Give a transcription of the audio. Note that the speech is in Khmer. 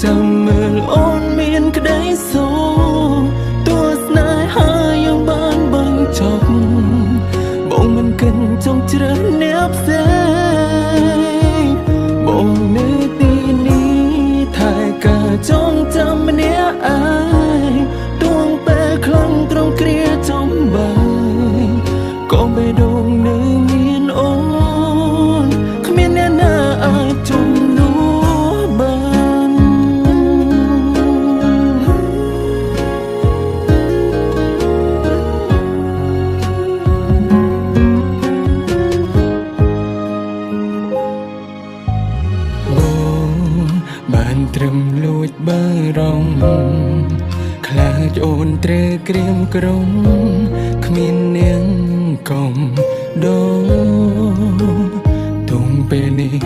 ចាំមើលអូនមានក្តីសុខទស្សនាហើយยังបានបញ្ចប់បងមិនកិនចង់ជ្រើសអ្នកផ្សេងបងនៅទីនេះតែការចងចាំម្នាក់ឯងទួងពេលខ្លងត្រង់គ្រាចំបាយក៏បេះដូងនៅមានអូនគ្មានអ្នកណាអាចជំនួសបានបានត្រឹមលួចបារម្ភខ្លាចអូនត្រូវក្រៀមក្រំគ្មាននាងកំដងទុំពេលនេះ